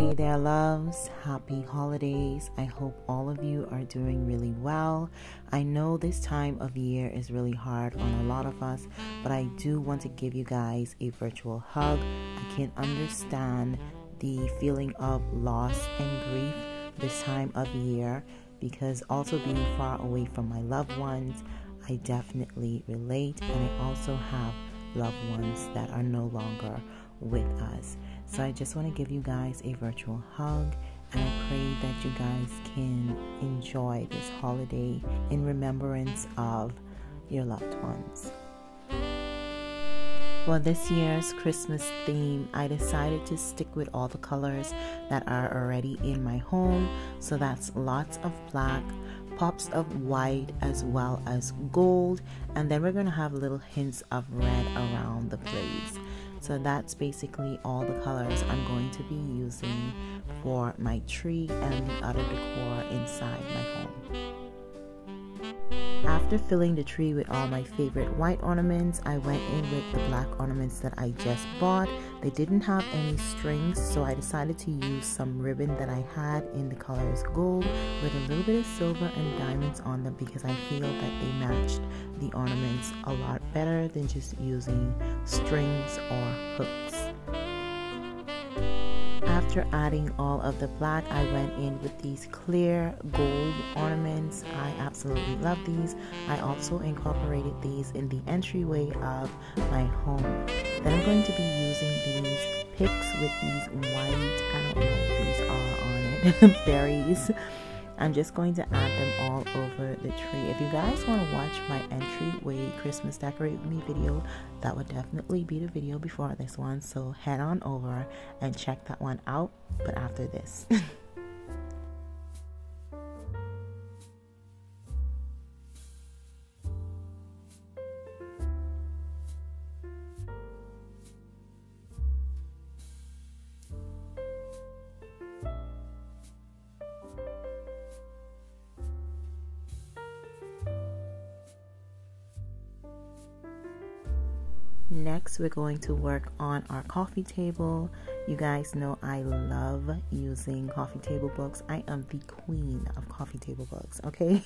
Hey there, loves. Happy holidays. I hope all of you are doing really well. I know this time of year is really hard on a lot of us, but I do want to give you guys a virtual hug. I can understand the feeling of loss and grief this time of year, because also being far away from my loved ones, I definitely relate, and I also have loved ones that are no longer with us. So I just want to give you guys a virtual hug, and I pray that you guys can enjoy this holiday in remembrance of your loved ones. For this year's Christmas theme, I decided to stick with all the colors that are already in my home. So that's lots of black, pops of white, as well as gold, and then we're going to have little hints of red around the place. So that's basically all the colors I'm going to be using for my tree and the other decor inside my home. After filling the tree with all my favorite white ornaments, I went in with the black ornaments that I just bought. They didn't have any strings, so I decided to use some ribbon that I had in the colors gold with a little bit of silver and diamonds on them, because I feel that they matched the ornaments a lot better than just using strings or hooks. After adding all of the black, I went in with these clear gold ornaments. I absolutely love these. I also incorporated these in the entryway of my home. Then I'm going to be using these picks with these white, I don't know what these are on it, berries. I'm just going to add them all over the tree. If you guys want to watch my entryway Christmas decorate with me video, that would definitely be the video before this one. So head on over and check that one out, but after this. Next, we're going to work on our coffee table. You guys know I love using coffee table books. I am the queen of coffee table books, okay?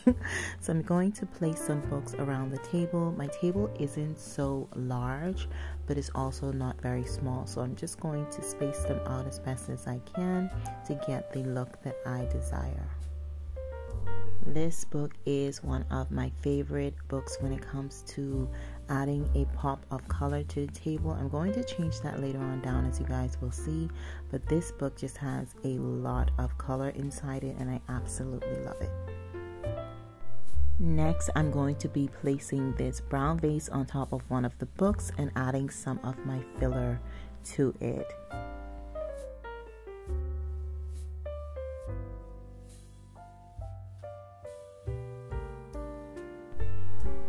So I'm going to place some books around the table. My table isn't so large, but it's also not very small. So I'm just going to space them out as best as I can to get the look that I desire. This book is one of my favorite books when it comes to adding a pop of color to the table. I'm going to change that later on down, as you guys will see, but this book just has a lot of color inside it, and I absolutely love it. Next, I'm going to be placing this brown vase on top of one of the books and adding some of my filler to it.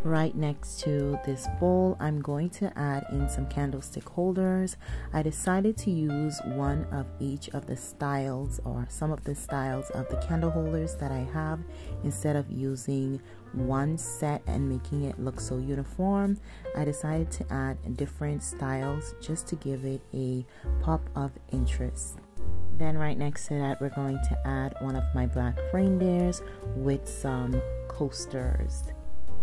Right next to this bowl, I'm going to add in some candlestick holders. I decided to use one of each of the styles, or some of the styles of the candle holders that I have, instead of using one set and making it look so uniform. I decided to add different styles just to give it a pop of interest. Then right next to that, we're going to add one of my black reindeers with some coasters.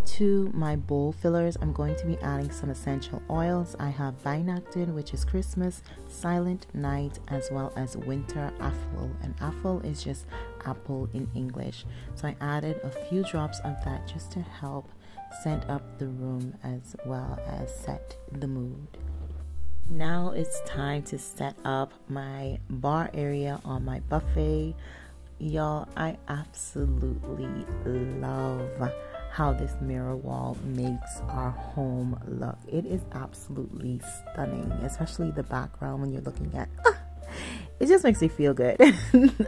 To my bowl fillers, I'm going to be adding some essential oils. I have Vinactin, which is Christmas, Silent Night, as well as Winter Apple. And apple is just apple in English. So I added a few drops of that just to help scent up the room as well as set the mood. Now it's time to set up my bar area on my buffet. Y'all, I absolutely love how this mirror wall makes our home look. It is absolutely stunning, especially the background when you're looking at it just makes me feel good.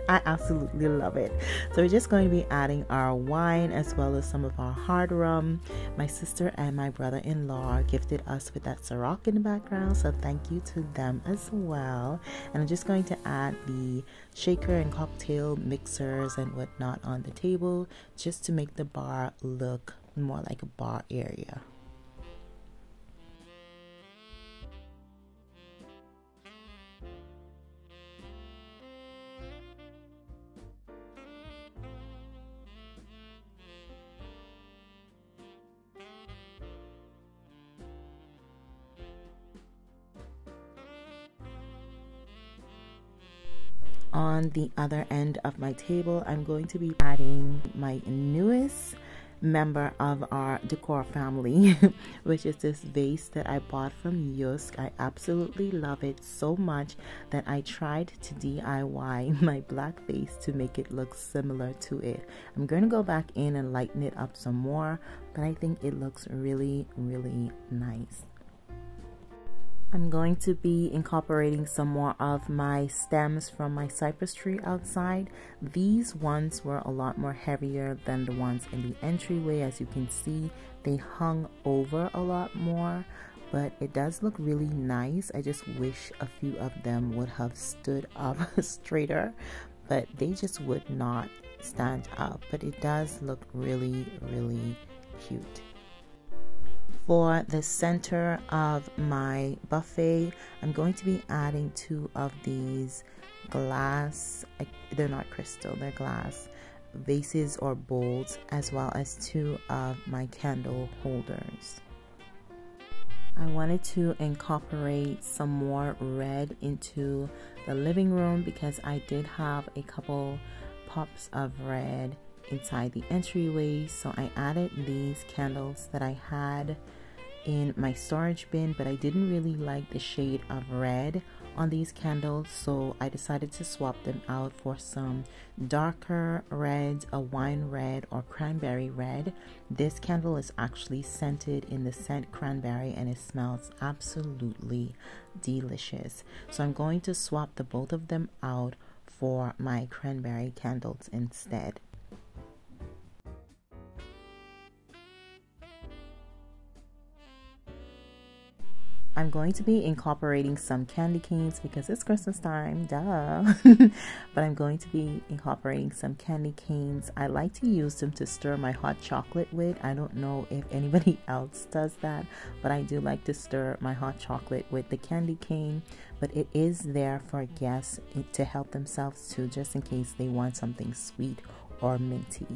I absolutely love it. So we're just going to be adding our wine as well as some of our hard rum. My sister and my brother-in-law gifted us with that Ciroc in the background, so thank you to them as well. And I'm just going to add the shaker and cocktail mixers and whatnot on the table just to make the bar look more like a bar area. On the other end of my table, I'm going to be adding my newest member of our Decor family, which is this vase that I bought from Yusk. I absolutely love it so much that I tried to DIY my black vase to make it look similar to it. I'm going to go back in and lighten it up some more, but I think it looks really, really nice. I'm going to be incorporating some more of my stems from my cypress tree outside. These ones were a lot more heavier than the ones in the entryway. As you can see, they hung over a lot more, but it does look really nice. I just wish a few of them would have stood up straighter, but they just would not stand up. But it does look really, really cute. For the center of my buffet, I'm going to be adding 2 of these glass, they're not crystal, they're glass vases or bowls, as well as 2 of my candle holders. I wanted to incorporate some more red into the living room because I did have a couple pops of red inside the entryway, so I added these candles that I had in my storage bin, but I didn't really like the shade of red on these candles, so I decided to swap them out for some darker reds, a wine red or cranberry red. This candle is actually scented in the scent cranberry and it smells absolutely delicious, so I'm going to swap the both of them out for my cranberry candles instead. I'm going to be incorporating some candy canes because it's Christmas time, duh. But I'm going to be incorporating some candy canes. I like to use them to stir my hot chocolate with. I don't know if anybody else does that, but I do like to stir my hot chocolate with the candy cane. But it is there for guests to help themselves too, just in case they want something sweet or minty.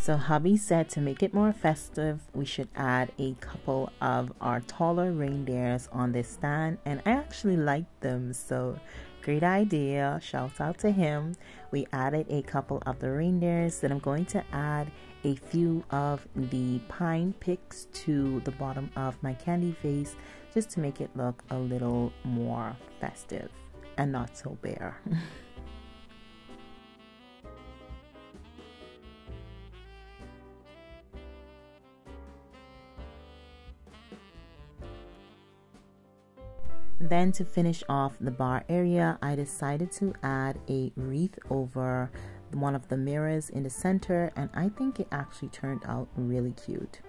So hubby said to make it more festive, we should add a couple of our taller reindeers on this stand, and I actually liked them, so great idea, shout out to him. We added a couple of the reindeers. Then I'm going to add a few of the pine picks to the bottom of my candy vase just to make it look a little more festive and not so bare. Then to finish off the bar area, I decided to add a wreath over one of the mirrors in the center, and I think it actually turned out really cute.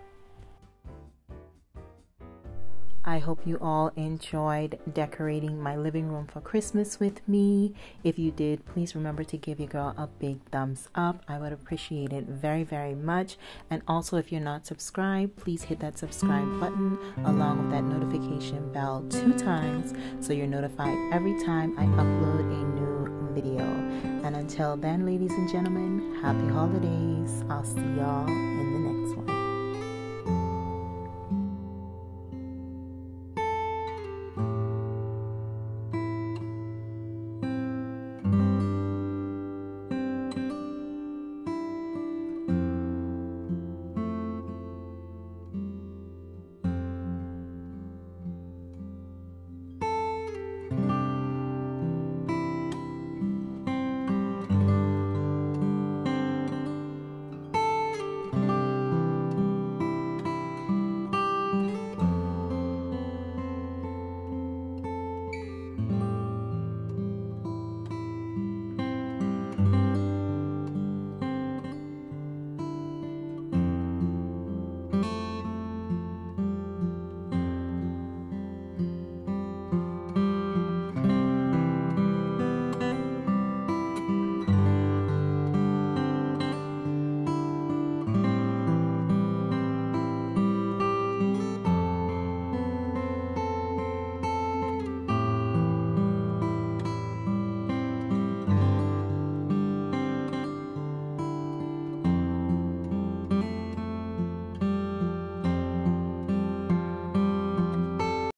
I hope you all enjoyed decorating my living room for Christmas with me. If you did, please remember to give your girl a big thumbs up. I would appreciate it very, very much. And also, if you're not subscribed, please hit that subscribe button along with that notification bell 2 times so you're notified every time I upload a new video. And until then, ladies and gentlemen, happy holidays. I'll see y'all